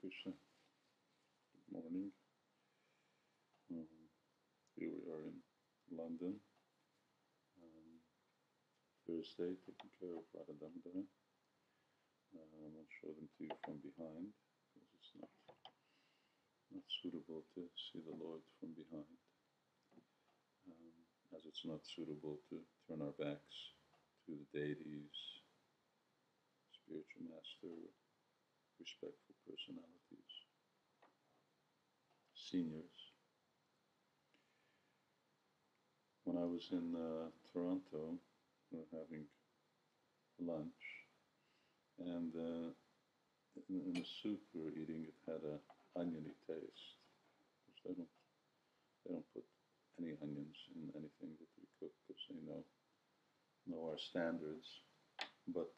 Krishna. Good morning. Um, Here we are in London, um, Thursday, taking care of Radha Damodara. I'll show them to you from behind because it's not suitable to see the Lord from behind, as it's not suitable to turn our backs to the deities, spiritual master, respectful personalities, seniors. When I was in Toronto, we were having lunch, and in the soup we were eating, it had a oniony taste. Because they don't put any onions in anything that we cook because they know our standards. But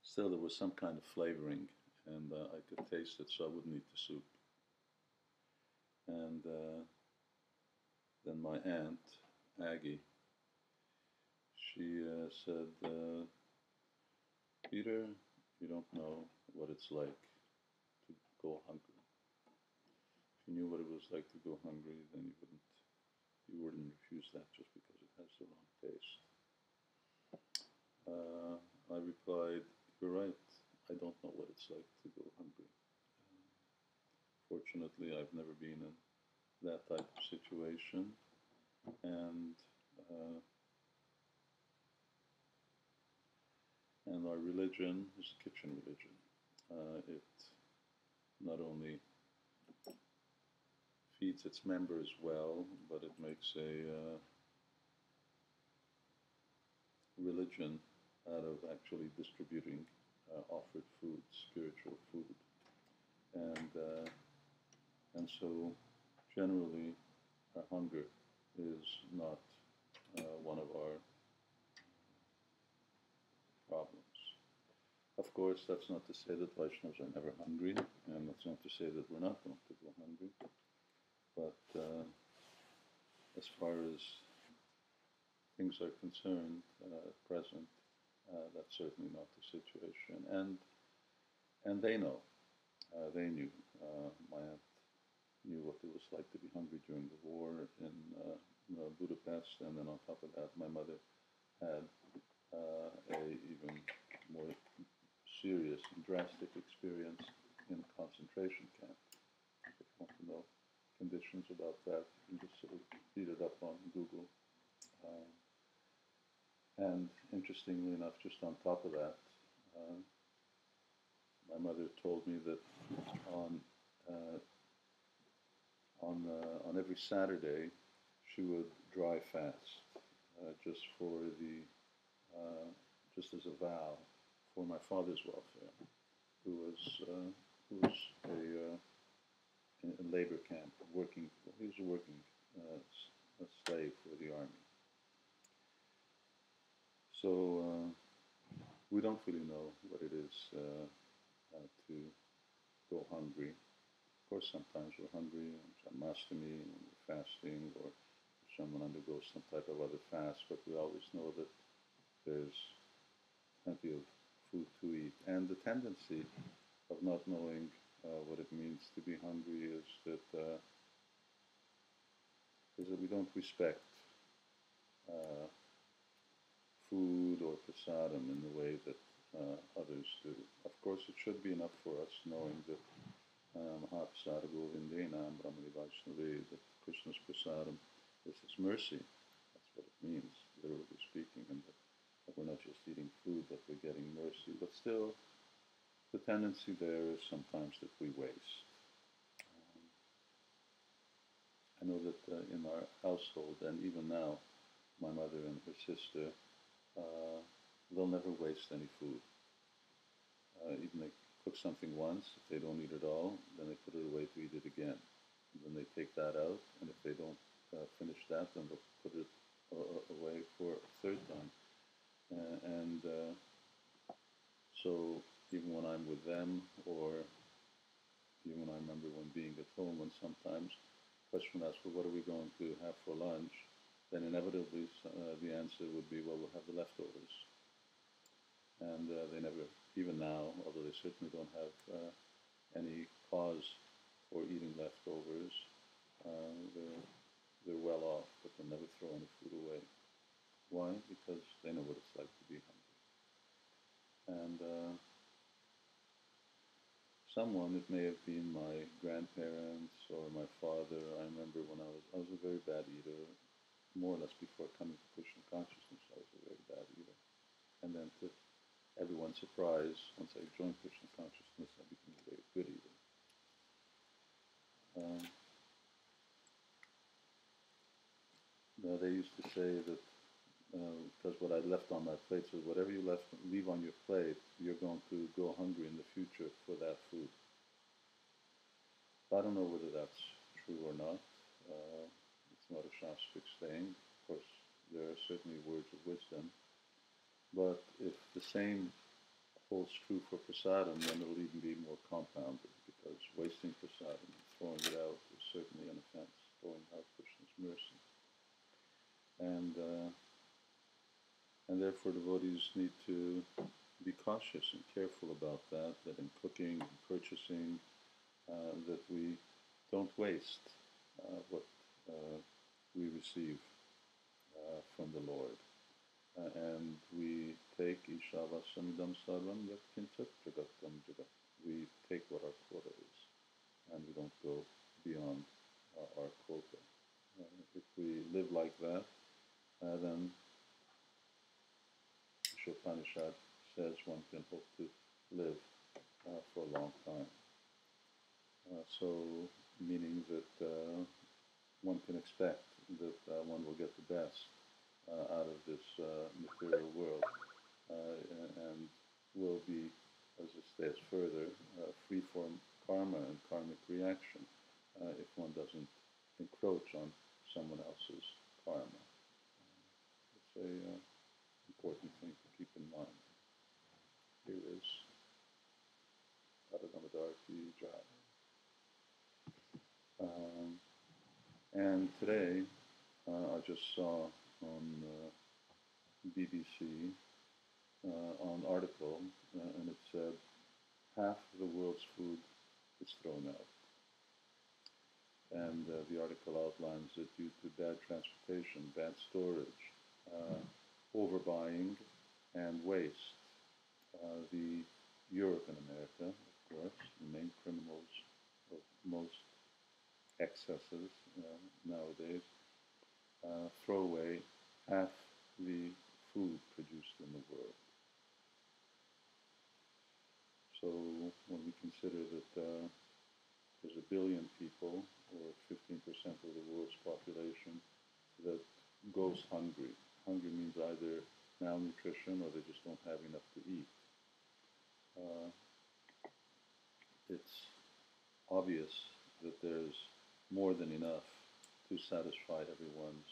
still, there was some kind of flavoring, and I could taste it, so I wouldn't eat the soup. And then my aunt Aggie, she said, "Peter, you don't know what it's like to go hungry. If you knew what it was like to go hungry, then you wouldn't refuse that just because it has the wrong taste." I replied, "You're right. I don't know what it's like to go hungry. Fortunately, I've never been in that type of situation, and uh, and our religion is a kitchen religion. It not only feeds its members well, but it makes a religion out of actually distributing offered food, spiritual food, and so generally our hunger is not one of our problems. Of course, that's not to say that Vaishnavas are never hungry, and that's not to say that we're not going to go hungry. But as far as things are concerned at present, that's certainly not the situation. And they know. They knew. My aunt knew what it was like to be hungry during the war in Budapest, and then on top of that, my mother had a even more serious and drastic experience in a concentration camp. If you want to know conditions about that, you can just sort of read it up on Google. And interestingly enough, just on top of that, my mother told me that on uh, on every Saturday she would dry fast, just for the just as a vow for my father's welfare, who was in a labor camp working. He was a working a slave for the army. So we don't really know what it is to go hungry. Of course, sometimes we're hungry on Janmashtami when we're fasting, or someone undergoes some type of other fast, but we always know that there's plenty of food to eat. And the tendency of not knowing what it means to be hungry is that we don't respect uh, food or prasadam in the way that others do. Of course, it should be enough for us knowing that Mahaprasada Govindena Brahmani Vaishnavi, that Krishna's prasadam is his mercy. That's what it means, literally speaking, and that we're not just eating food, but we're getting mercy. But still, the tendency there is sometimes that we waste. I know that in our household, and even now, my mother and her sister, they'll never waste any food. Even they cook something once, if they don't eat it all, then they put it away to eat it again. And then they take that out, and if they don't finish that, then they'll put it away for a third time. And so even when I'm with them, or even when I remember when being at home, when sometimes question asked, well, what are we going to have for lunch? Then inevitably the answer would be, well, we'll have the leftovers. and they never, even now, although they certainly don't have any cause for eating leftovers, they're well off, but they'll never throw any food away. Why? Because they know what it's like to be hungry. And someone, it may have been my grandparents or my father. I remember when I was a very bad eater, more or less before coming to Krishna consciousness. I was a very bad eater, and then to everyone's surprise, once I joined Krishna consciousness, I became a very good eater. They used to say that because what I left on my plate says whatever you leave on your plate, you're going to go hungry in the future for that food. I don't know whether that's true or not. It's not a Shastric saying. Of course, there are certainly words of wisdom. But if the same holds true for prasadam, then it'll even be more compounded, because wasting prasadam and throwing it out is certainly an offense, throwing out Krishna's mercy. And therefore devotees need to be cautious and careful about that in cooking and purchasing, that we don't waste what we receive from the Lord. And we take Ishavasamidam Sarvam Yakkinchak Jagatam Jagat. We take what our quota is, and we don't go beyond our quota. If we live like that, then Upanishad says one can hope to live for a long time. So, meaning that one can expect that one will get the best out of this material world, and will be, as it says further, free from karma and karmic reaction if one doesn't encroach on someone else's karma. It's an important thing to keep in mind. Here is Radha Ki Jai. And today, I just saw on BBC an article, and it said half of the world's food is thrown out. And the article outlines that due to bad transportation, bad storage, overbuying, and waste, Europe and America, of course, the main criminals of most excesses nowadays, throw away half the food produced in the world. So when we consider that there's 1 billion people, or 15% of the world's population, that goes hungry. Hungry means either malnutrition or they just don't have enough to eat. It's obvious that there's more than enough to satisfy everyone's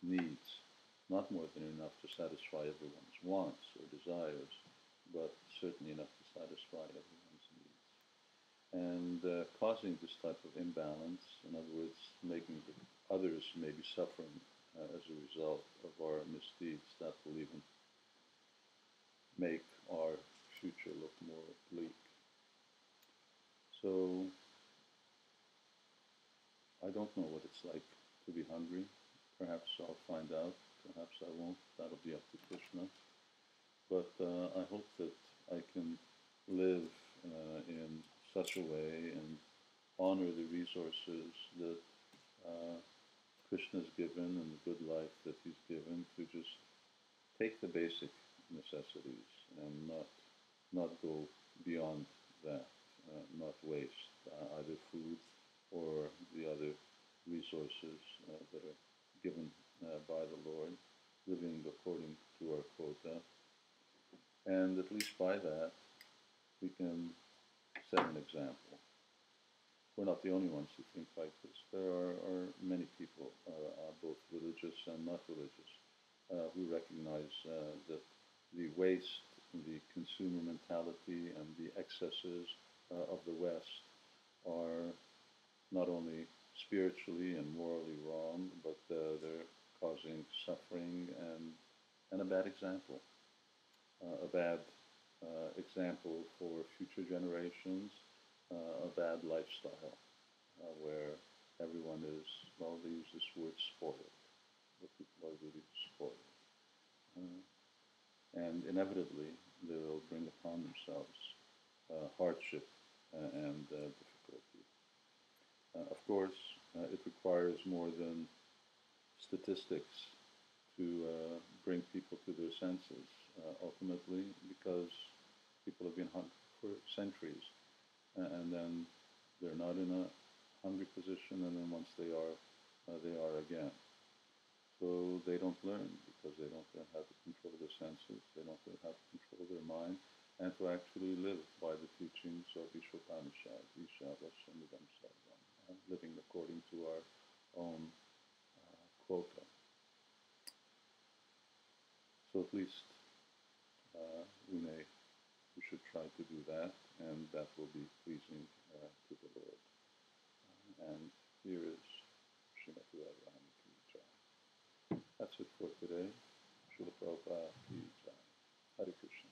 needs. Not more than enough to satisfy everyone's wants or desires, but certainly enough to satisfy everyone's needs. And causing this type of imbalance, in other words, making others maybe suffering as a result of our misdeeds, that will even make our future look more bleak. So I don't know what it's like to be hungry. Perhaps I'll find out. Perhaps I won't. That'll be up to Krishna. But I hope that I can live in such a way and honor the resources that Krishna's given and the good life that he's given, to just take the basic necessities and not go beyond that, not waste either food or the other resources that are given by the Lord, living according to our quota. And at least by that, we can set an example. We're not the only ones who think like this. There are many people, both religious and not religious, who recognize that the waste, the consumer mentality, and the excesses of the West are not only spiritually and morally wrong, but they're causing suffering and a bad example. a bad example for future generations, a bad lifestyle where everyone is, well, they use this word spoiled. The people are really spoiled. Uh, and inevitably, they will bring upon themselves hardship and difficulty. Of course, it requires more than statistics to bring people to their senses, ultimately, because people have been hungry for centuries, and then they're not in a hungry position, and then once they are again. So they don't learn because they don't learn how to control their senses, they don't learn how to control their mind, and to actually live by the teachings of Ishopanishad, Isha Vashamidam Sarvam, living according to our own quota. So at least we should try to do that, and that will be pleasing to the Lord. And here is Srimati Radharani Ki Jai. That's it for today. Srila Prabhupada Ki Jai. Hare Krishna.